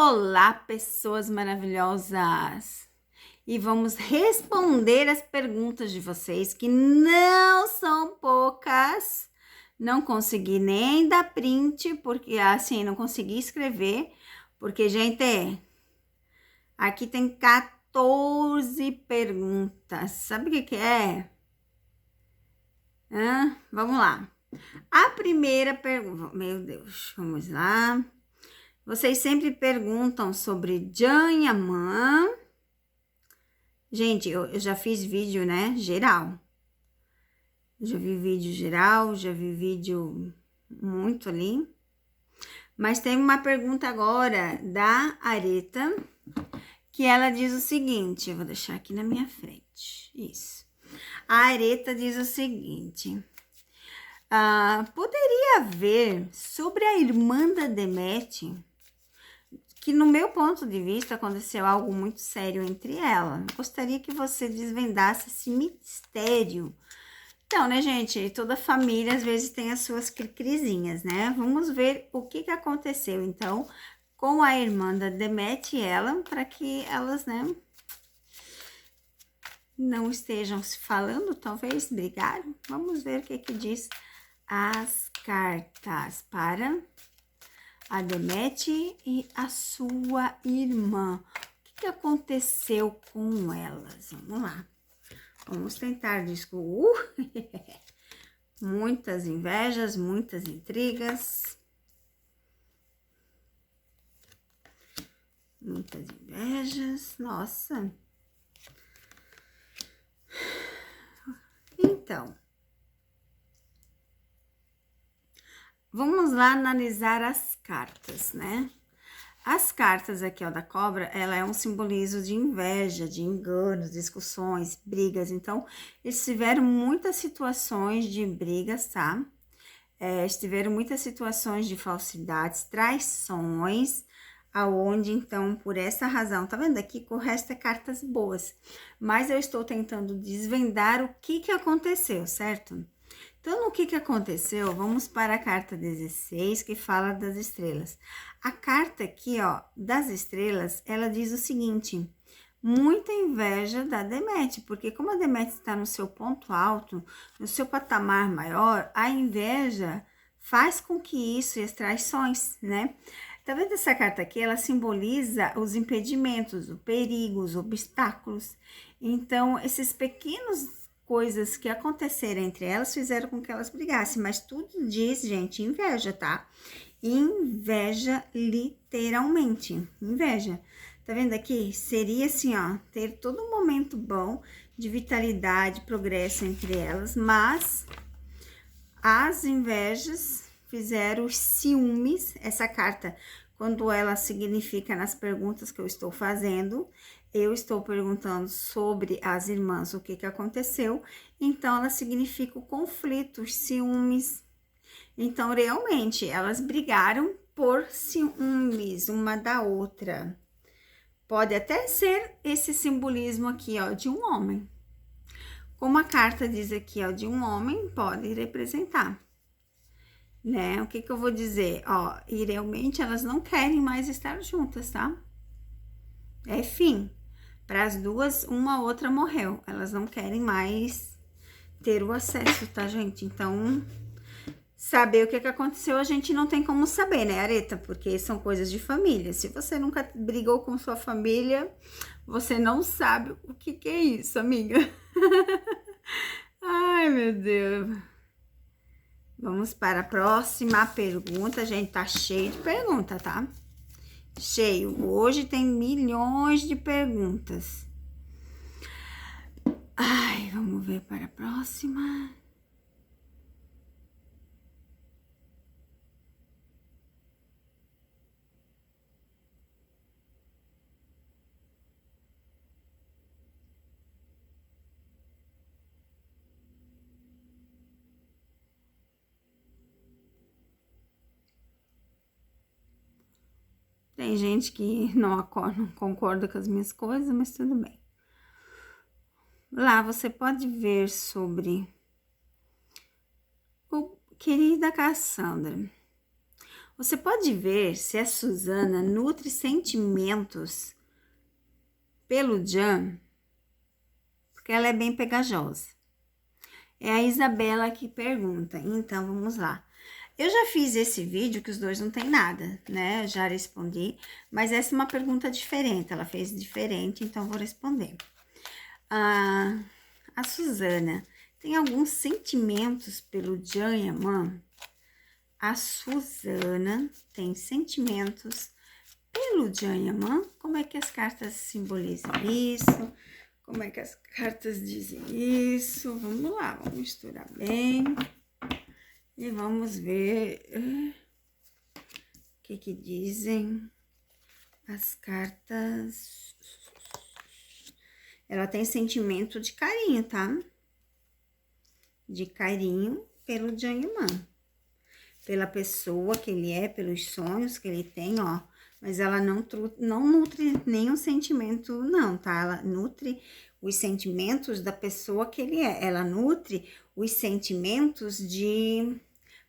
Olá, pessoas maravilhosas! E vamos responder as perguntas de vocês, que não são poucas. Não consegui nem dar print, porque assim, não consegui escrever, porque, gente, aqui tem 14 perguntas. Sabe o que é? Vamos lá. A primeira pergunta, meu Deus, vamos lá. Vocês sempre perguntam sobre Janhamã. Gente, eu já fiz vídeo, né? Geral. Já vi vídeo geral, já vi vídeo muito ali. Mas tem uma pergunta agora da Areta, que ela diz o seguinte, eu vou deixar aqui na minha frente. Isso. A Areta diz o seguinte: poderia haver sobre a irmã da Deméter, que no meu ponto de vista aconteceu algo muito sério entre ela. Gostaria que você desvendasse esse mistério. Então, né, gente, toda família às vezes tem as suas crisinhas, né? Vamos ver o que aconteceu, então, com a irmã da Deméter e ela, para que elas, né, não estejam se falando, talvez brigaram. Vamos ver o que diz as cartas para a Deméter e a sua irmã. O que aconteceu com elas? Vamos lá. Vamos tentar descobrir. Muitas invejas, muitas intrigas. Muitas invejas. Nossa. Então, vamos lá analisar as cartas, né? As cartas aqui, ó, da cobra, ela é um simbolismo de inveja, de enganos, discussões, brigas. Então, eles tiveram muitas situações de brigas, tá? Tiveram muitas situações de falsidades, traições, aonde, então, por essa razão, tá vendo aqui que o resto é cartas boas. Mas eu estou tentando desvendar o que aconteceu, certo? Então, no que aconteceu, vamos para a carta 16, que fala das estrelas. A carta aqui, ó, das estrelas, ela diz o seguinte: muita inveja da Deméter, porque como a Deméter está no seu ponto alto, no seu patamar maior, a inveja faz com que isso e as traições, né? Tá vendo essa carta aqui? Ela simboliza os impedimentos, os perigos, obstáculos. Então, esses pequenos coisas que aconteceram entre elas fizeram com que elas brigassem, mas tudo diz, gente, inveja, tá? Inveja, literalmente, inveja. Tá vendo aqui? Seria assim, ó, ter todo um momento bom de vitalidade, progresso entre elas, mas as invejas fizeram os ciúmes. Essa carta, quando ela significa nas perguntas que eu estou fazendo, eu estou perguntando sobre as irmãs, o que aconteceu. Então, ela significa o conflito, os ciúmes. Então, realmente, elas brigaram por ciúmes uma da outra. Pode até ser esse simbolismo aqui, ó, de um homem. Como a carta diz aqui, ó, de um homem, pode representar, né? O que eu vou dizer? Ó, e realmente elas não querem mais estar juntas, tá? É fim. Para as duas, uma outra morreu. Elas não querem mais ter o acesso, tá, gente? Então, saber o que aconteceu, a gente não tem como saber, né, Areta? Porque são coisas de família. Se você nunca brigou com sua família, você não sabe o que é isso, amiga. Ai, meu Deus. Vamos para a próxima pergunta. Gente, tá cheio de pergunta, tá? Cheio. Hoje tem milhões de perguntas. Ai, vamos ver para a próxima. Tem gente que não concorda com as minhas coisas, mas tudo bem. Lá você pode ver sobre o querida Cassandra. Você pode ver se a Suzana nutre sentimentos pelo Jan, porque ela é bem pegajosa. É a Isabela que pergunta, então vamos lá. Eu já fiz esse vídeo que os dois não tem nada, né? Eu já respondi, mas essa é uma pergunta diferente, ela fez diferente, então vou responder. A Suzana tem alguns sentimentos pelo Jan e a Mãe? A Suzana tem sentimentos pelo Jan e a Mãe? Como é que as cartas simbolizam isso? Como é que as cartas dizem isso? Vamos lá, vamos misturar bem. E vamos ver o que dizem as cartas. Ela tem sentimento de carinho, tá? De carinho pelo Jangman. Pela pessoa que ele é, pelos sonhos que ele tem, ó. Mas ela não nutre nenhum sentimento, não, tá? Ela nutre os sentimentos da pessoa que ele é. Ela nutre os sentimentos de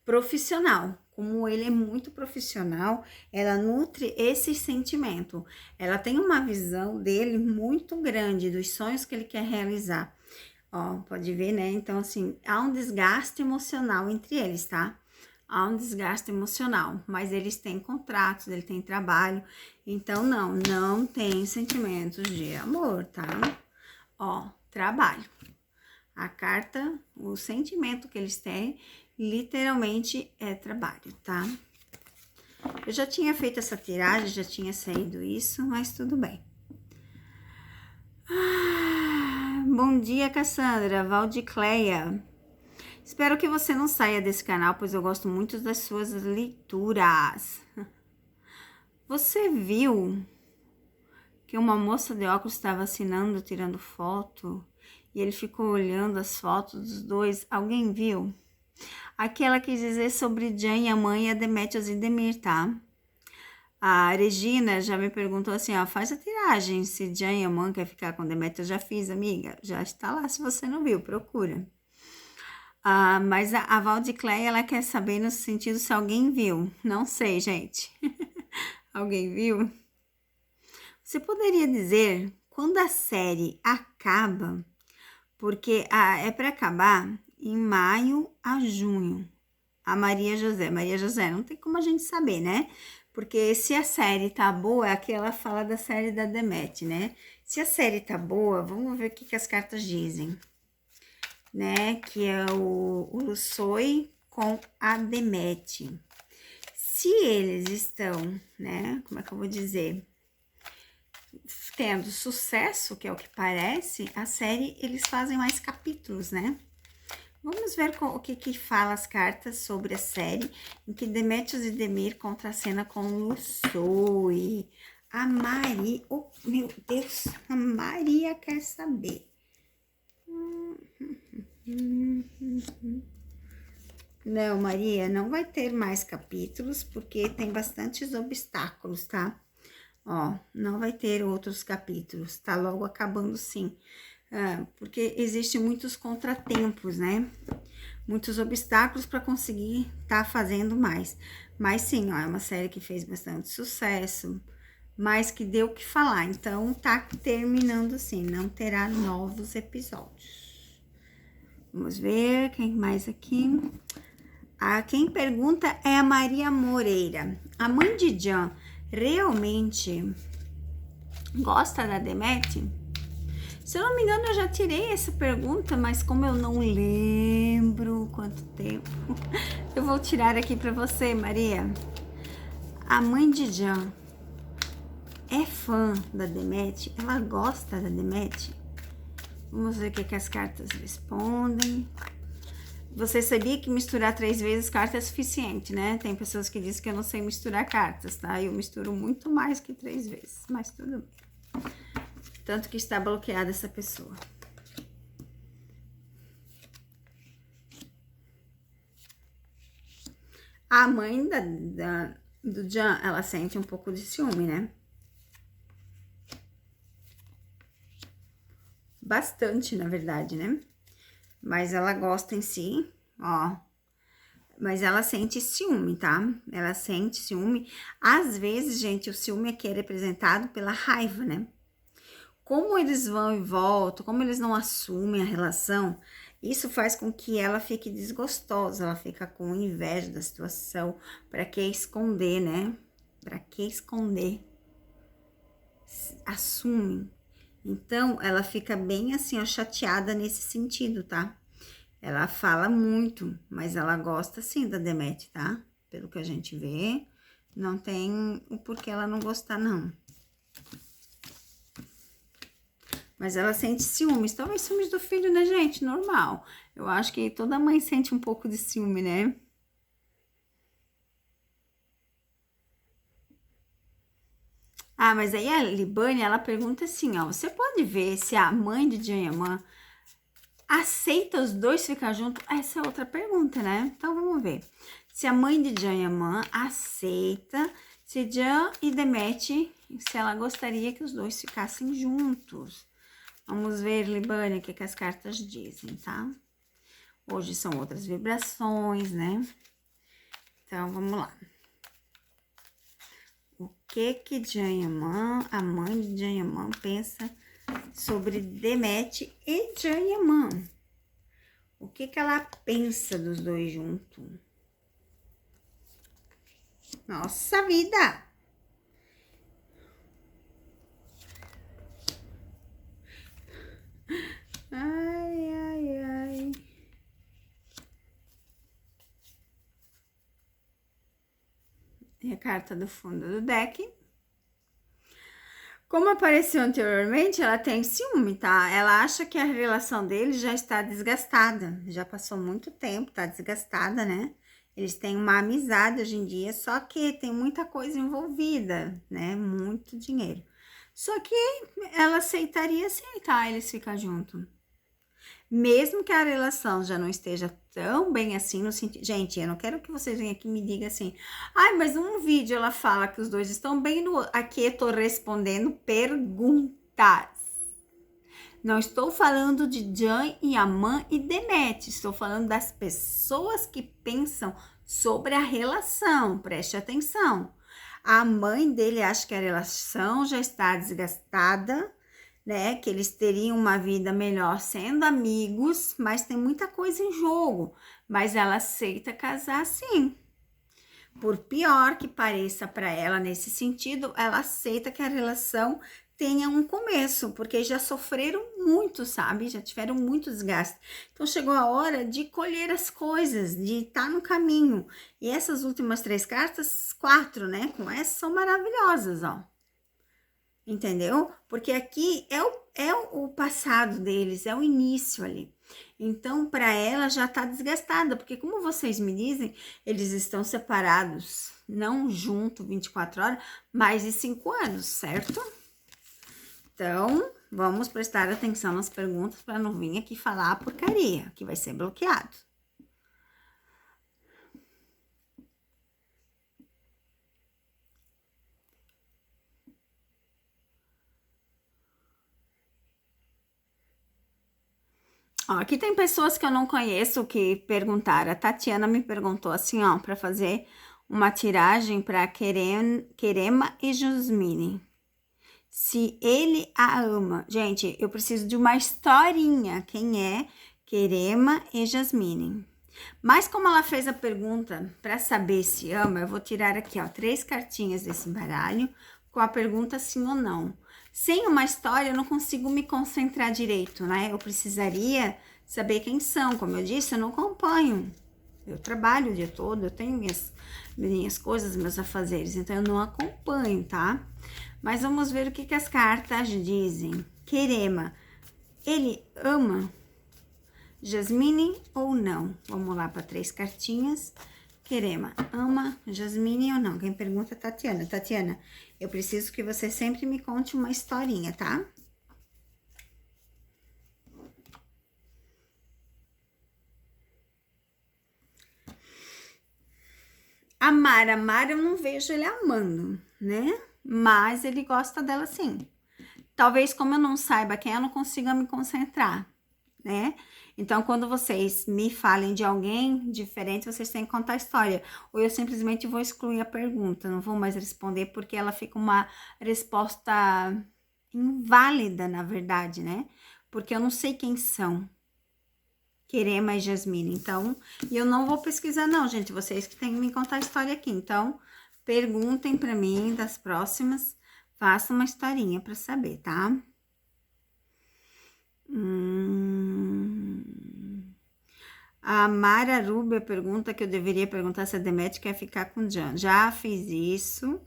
profissional. Como ele é muito profissional, ela nutre esse sentimento. Ela tem uma visão dele muito grande, dos sonhos que ele quer realizar. Ó, pode ver, né? Então, assim, há um desgaste emocional entre eles, tá? Há um desgaste emocional, mas eles têm contratos, ele tem trabalho, então não tem sentimentos de amor, tá? Ó, trabalho. A carta, o sentimento que eles têm, literalmente é trabalho, tá? Eu já tinha feito essa tiragem, já tinha saído isso, mas tudo bem. Bom dia, Cassandra, Valdicleia. Espero que você não saia desse canal, pois eu gosto muito das suas leituras. Você viu que uma moça de óculos estava assinando, tirando foto, e ele ficou olhando as fotos dos dois? Alguém viu? Aqui ela quis dizer sobre Jan e a mãe e a Demétrios e Demir, tá? A Regina já me perguntou assim, ó, faz a tiragem, se Jan e a mãe quer ficar com Demétrios. Já fiz, amiga, já está lá, se você não viu, procura. Mas a Valdicleia, ela quer saber no sentido se alguém viu. Não sei, gente. Alguém viu? Você poderia dizer quando a série acaba? Porque é para acabar em maio a junho. A Maria José, não tem como a gente saber, né? Porque se a série tá boa, é que ela fala da série da Demet, né? Se a série tá boa, vamos ver o que as cartas dizem. Né, que é o Lussoi com a Demet. Se eles estão, né, como é que eu vou dizer, tendo sucesso, que é o que parece, a série, eles fazem mais capítulos, né? Vamos ver o que fala as cartas sobre a série, em que Demétrios e Demir contracena com Lussoi. A Maria, oh meu Deus, a Maria quer saber. Não, Maria, não vai ter mais capítulos, porque tem bastantes obstáculos, tá? Ó, não vai ter outros capítulos, tá logo acabando sim. Porque existem muitos contratempos, né? Muitos obstáculos para conseguir tá fazendo mais. Mas sim, ó, é uma série que fez bastante sucesso, mas que deu o que falar. Então, tá terminando assim, não terá novos episódios. Vamos ver, quem mais aqui? Quem pergunta é a Maria Moreira. A mãe de Jan realmente gosta da Demet? Se eu não me engano, eu já tirei essa pergunta, mas como eu não lembro quanto tempo, eu vou tirar aqui para você, Maria. A mãe de Jan é fã da Demet? Ela gosta da Demet? Vamos ver o que as cartas respondem. Você sabia que misturar 3 vezes carta é suficiente, né? Tem pessoas que dizem que eu não sei misturar cartas, tá? Eu misturo muito mais que 3 vezes, mas tudo bem. Tanto que está bloqueada essa pessoa. A mãe do Jan, ela sente um pouco de ciúme, né? Bastante, na verdade, né? Mas ela gosta em si, ó. Mas ela sente ciúme, tá? Ela sente ciúme. Às vezes, gente, o ciúme aqui é representado pela raiva, né? Como eles vão e voltam, como eles não assumem a relação, isso faz com que ela fique desgostosa, ela fica com inveja da situação. Para que esconder, né? Para que esconder? Assume. Então, ela fica bem assim, ó, chateada nesse sentido, tá? Ela fala muito, mas ela gosta sim da Demet, tá? Pelo que a gente vê, não tem o porquê ela não gostar, não. Mas ela sente ciúmes, talvez ciúmes do filho, né, gente? Normal. Eu acho que toda mãe sente um pouco de ciúme, né? Ah, mas aí a Libânia, ela pergunta assim, ó, você pode ver se a mãe de Janyaman aceita os dois ficar juntos? Essa é outra pergunta, né? Então, vamos ver. Se a mãe de Janyaman aceita, se Jan e Demet, se ela gostaria que os dois ficassem juntos. Vamos ver, Libânia, o que as cartas dizem, tá? Hoje são outras vibrações, né? Então, vamos lá. O que Janyaman, a mãe de Janyaman, pensa sobre Demet e Janyaman? O que ela pensa dos dois juntos? Nossa vida! Ai, ai, ai. E a carta do fundo do deck. Como apareceu anteriormente, ela tem ciúme, tá? Ela acha que a relação deles já está desgastada. Já passou muito tempo, tá desgastada, né? Eles têm uma amizade hoje em dia, só que tem muita coisa envolvida, né? Muito dinheiro. Só que ela aceitaria sim, tá? Eles ficar juntos. Mesmo que a relação já não esteja tão bem assim no sentido. Gente, eu não quero que vocês venham aqui e me digam assim. Ai, mas num vídeo ela fala que os dois estão bem no. Aqui eu tô respondendo perguntas. Não estou falando de Jan e Aman e Demet. Estou falando das pessoas que pensam sobre a relação. Preste atenção. A mãe dele acha que a relação já está desgastada, né? Que eles teriam uma vida melhor sendo amigos, mas tem muita coisa em jogo. Mas ela aceita casar sim. Por pior que pareça para ela nesse sentido, ela aceita que a relação tenha um começo, porque já sofreram muito, sabe? Já tiveram muito desgaste. Então chegou a hora de colher as coisas, de estar no caminho. E essas últimas 3 cartas, 4, né? Com essas são maravilhosas, ó. Entendeu? Porque aqui é o passado deles, é o início ali. Então, para ela já tá desgastada, porque como vocês me dizem, eles estão separados, não junto 24 horas, mais de 5 anos, certo? Então, vamos prestar atenção nas perguntas para não vir aqui falar a porcaria, que vai ser bloqueado. Ó, aqui tem pessoas que eu não conheço que perguntaram. A Tatiana me perguntou assim, ó, para fazer uma tiragem para Querema e Jasmine. Se ele a ama. Gente, eu preciso de uma historinha. Quem é Querema e Jasmine? Mas como ela fez a pergunta para saber se ama, eu vou tirar aqui, ó, 3 cartinhas desse baralho com a pergunta sim ou não. Sem uma história, eu não consigo me concentrar direito, né? Eu precisaria saber quem são. Como eu disse, eu não acompanho. Eu trabalho o dia todo, eu tenho minhas coisas, meus afazeres, então eu não acompanho, tá? Mas vamos ver o que as cartas dizem. Querema, ele ama Jasmine ou não? Vamos lá para 3 cartinhas. Querema, ama Jasmine ou não? Quem pergunta é Tatiana. Tatiana, eu preciso que você sempre me conte uma historinha, tá? Amar eu não vejo ele amando, né? Mas ele gosta dela sim. Talvez como eu não saiba quem, eu não consiga me concentrar. né? Então, quando vocês me falem de alguém diferente, vocês têm que contar a história. Ou eu simplesmente vou excluir a pergunta, não vou mais responder, porque ela fica uma resposta inválida, na verdade, né? Porque eu não sei quem são. Querema e Jasmine. Então, e eu não vou pesquisar, não, gente. Vocês que têm que me contar a história aqui. Então, perguntem para mim das próximas. Faça uma historinha para saber, tá? A Mara Rubia pergunta que eu deveria perguntar se a Demet quer ficar com o John. Já fiz isso.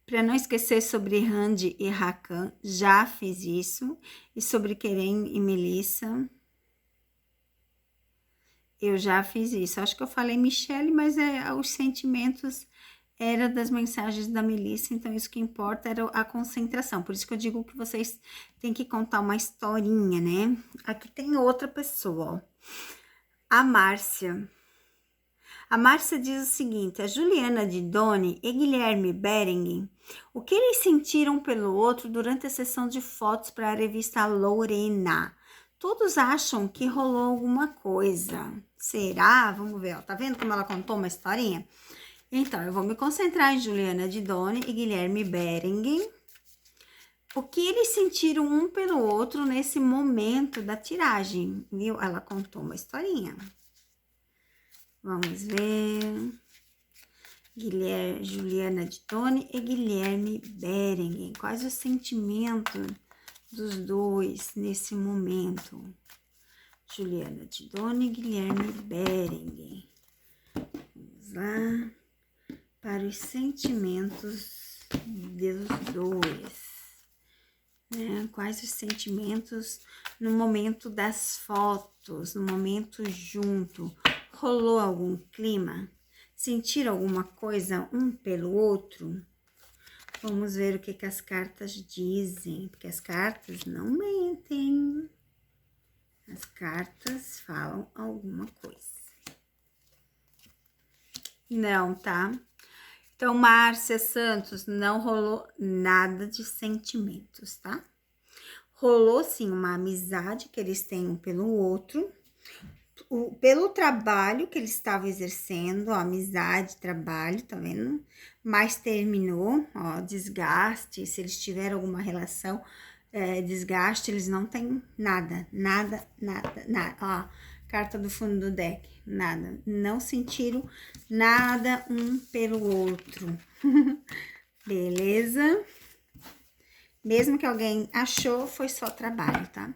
Para não esquecer sobre Randy e Rakan, já fiz isso. E sobre Keren e Melissa, eu já fiz isso. Acho que eu falei Michelle, mas os sentimentos era das mensagens da Melissa, então isso que importa era a concentração. Por isso que eu digo que vocês têm que contar uma historinha, né? Aqui tem outra pessoa, ó. A Márcia. A Márcia diz o seguinte: a Juliana de Doni e Guilherme Berenguer, o que eles sentiram pelo outro durante a sessão de fotos para a revista Lorena? Todos acham que rolou alguma coisa. Será? Vamos ver, ó. Tá vendo como ela contou uma historinha? Então, eu vou me concentrar em Juliana de Doni e Guilherme Berenguer. O que eles sentiram um pelo outro nesse momento da tiragem, viu? Ela contou uma historinha. Vamos ver. Juliana de Doni e Guilherme Berenguer. Quais os sentimentos dos dois nesse momento? Juliana de Doni e Guilherme Berenguer. Vamos lá. Para os sentimentos dos dois, né? Quais os sentimentos no momento das fotos, no momento junto? Rolou algum clima? Sentiram alguma coisa um pelo outro? Vamos ver o que as cartas dizem, porque as cartas não mentem. As cartas falam alguma coisa. Não, tá? Então, Márcia Santos, não rolou nada de sentimentos, tá? Rolou, sim, uma amizade que eles têm um pelo outro, pelo trabalho que eles estavam exercendo, ó, amizade, trabalho, tá vendo? Mas terminou, ó, desgaste, se eles tiveram alguma relação, desgaste, eles não têm nada, nada, nada, nada, ó, carta do fundo do deck, nada, não sentiram nada um pelo outro, beleza? Mesmo que alguém achou, foi só trabalho, tá?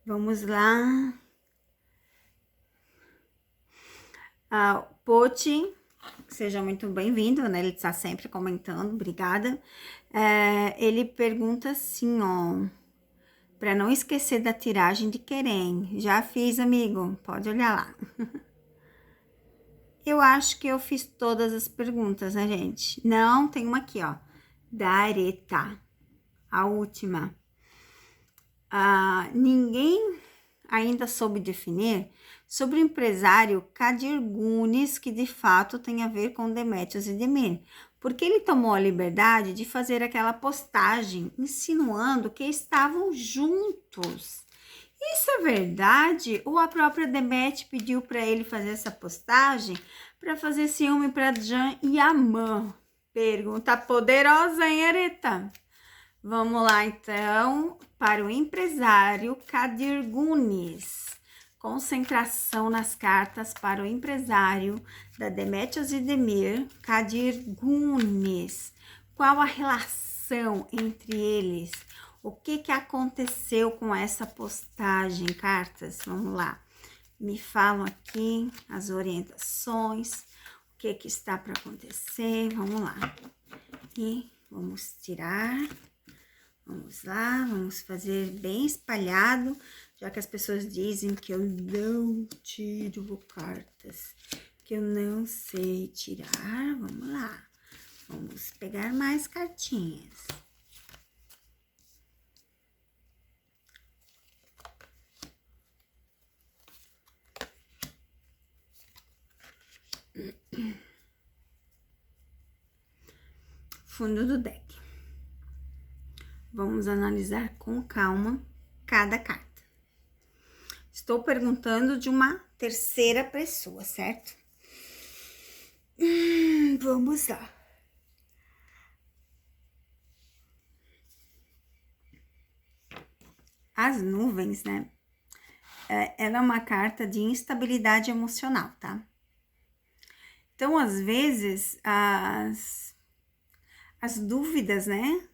Vamos lá. Poti, seja muito bem-vindo, né? Ele está sempre comentando, obrigada. Ele pergunta assim, ó, para não esquecer da tiragem de Querem. Já fiz, amigo, pode olhar lá. Eu acho que eu fiz todas as perguntas, né, gente? Não, tem uma aqui, ó, da Areta, a última. Ninguém ainda soube definir sobre o empresário Kadir Gunes, que de fato tem a ver com Demetrios e Demir, porque ele tomou a liberdade de fazer aquela postagem insinuando que estavam juntos. Isso é verdade? Ou a própria Demet pediu para ele fazer essa postagem para fazer ciúme para Jan e Amã? Pergunta poderosa, hein, Areta? Vamos lá, então, para o empresário Kadir Gunes. Concentração nas cartas para o empresário da Demetrios e Demir, Kadir Gunes. Qual a relação entre eles? O que aconteceu com essa postagem, cartas? Vamos lá. Me falam aqui as orientações, o que está para acontecer. Vamos lá. E vamos tirar. Vamos lá, vamos fazer bem espalhado, já que as pessoas dizem que eu não tiro cartas, que eu não sei tirar. Vamos lá, vamos pegar mais cartinhas. Fundo do deck. Vamos analisar com calma cada carta. Estou perguntando de uma terceira pessoa, certo? Vamos lá. As nuvens, né? Ela é uma carta de instabilidade emocional, tá? Então, às vezes, as dúvidas, né?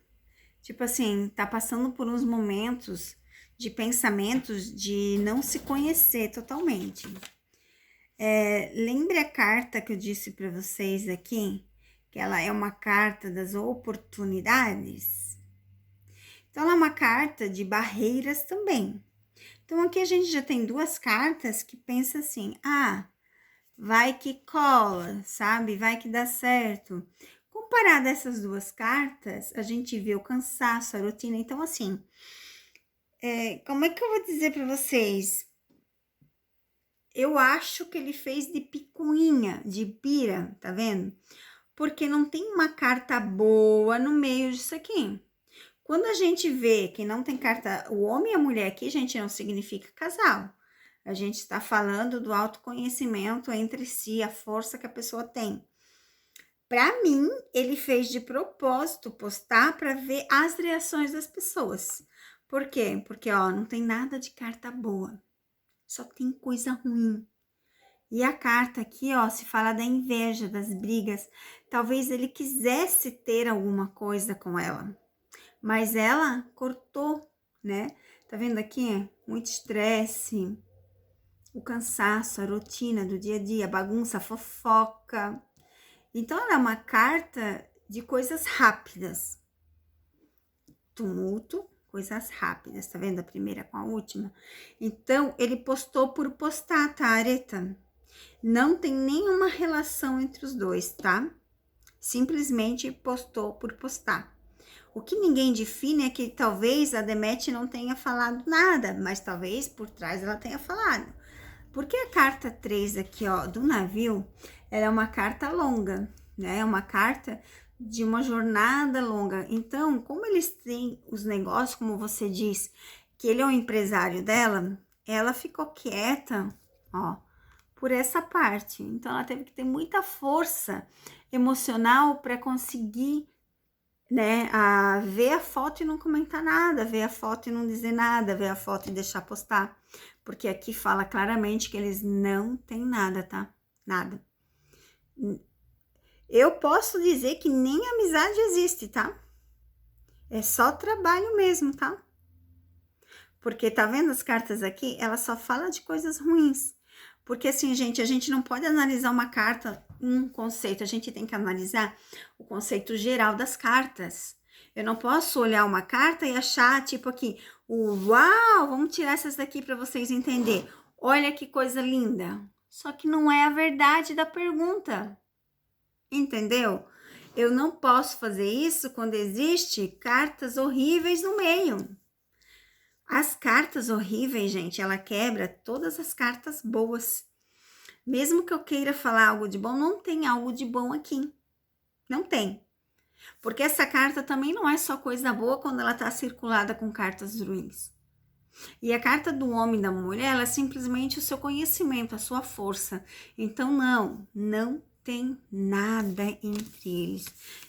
Tipo assim, tá passando por uns momentos de pensamentos de não se conhecer totalmente. Lembre a carta que eu disse para vocês aqui, que ela é uma carta das oportunidades? Então, ela é uma carta de barreiras também. Então, aqui a gente já tem duas cartas que pensa assim, vai que cola, sabe? Vai que dá certo. Comparado a essas duas cartas, a gente vê o cansaço, a rotina. Então, assim, como é que eu vou dizer para vocês? Eu acho que ele fez de picuinha, de pira, tá vendo? Porque não tem uma carta boa no meio disso aqui. Quando a gente vê que não tem carta, o homem e a mulher aqui, gente, não significa casal. A gente está falando do autoconhecimento entre si, a força que a pessoa tem. Para mim, ele fez de propósito postar para ver as reações das pessoas. Por quê? Porque, não tem nada de carta boa. Só tem coisa ruim. E a carta aqui, se fala da inveja, das brigas. Talvez ele quisesse ter alguma coisa com ela. Mas ela cortou, né? Tá vendo aqui? Muito estresse, o cansaço, a rotina do dia a dia, a bagunça, a fofoca. Então, ela é uma carta de coisas rápidas. Tumulto, coisas rápidas. Tá vendo a primeira com a última? Então, ele postou por postar, tá, Areta? Não tem nenhuma relação entre os dois, tá? Simplesmente postou por postar. O que ninguém define é que talvez a Demet não tenha falado nada, mas talvez por trás ela tenha falado. Porque a carta 3 aqui, do navio, ela é uma carta longa, né? É uma carta de uma jornada longa. Então, como eles têm os negócios, como você diz, que ele é o empresário dela, ela ficou quieta, por essa parte. Então, ela teve que ter muita força emocional para conseguir, né, ver a foto e não comentar nada, ver a foto e não dizer nada, ver a foto e deixar postar. Porque aqui fala claramente que eles não têm nada, tá? Nada. Eu posso dizer que nem amizade existe, tá? É só trabalho mesmo, tá? Porque tá vendo as cartas aqui? Ela só fala de coisas ruins. Porque assim, gente, a gente não pode analisar uma carta, um conceito, a gente tem que analisar o conceito geral das cartas. Eu não posso olhar uma carta e achar, tipo aqui, uau, vamos tirar essas daqui para vocês entenderem. Olha que coisa linda. Só que não é a verdade da pergunta. Entendeu? Eu não posso fazer isso quando existe cartas horríveis no meio. As cartas horríveis, gente, ela quebra todas as cartas boas. Mesmo que eu queira falar algo de bom, não tem algo de bom aqui. Não tem. Porque essa carta também não é só coisa boa quando ela está circulada com cartas ruins. E a carta do homem e da mulher, ela é simplesmente o seu conhecimento, a sua força. Então, não tem nada entre eles.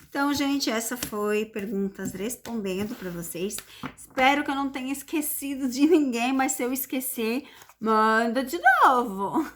Então, gente, essa foi perguntas respondendo para vocês. Espero que eu não tenha esquecido de ninguém, mas se eu esquecer, manda de novo.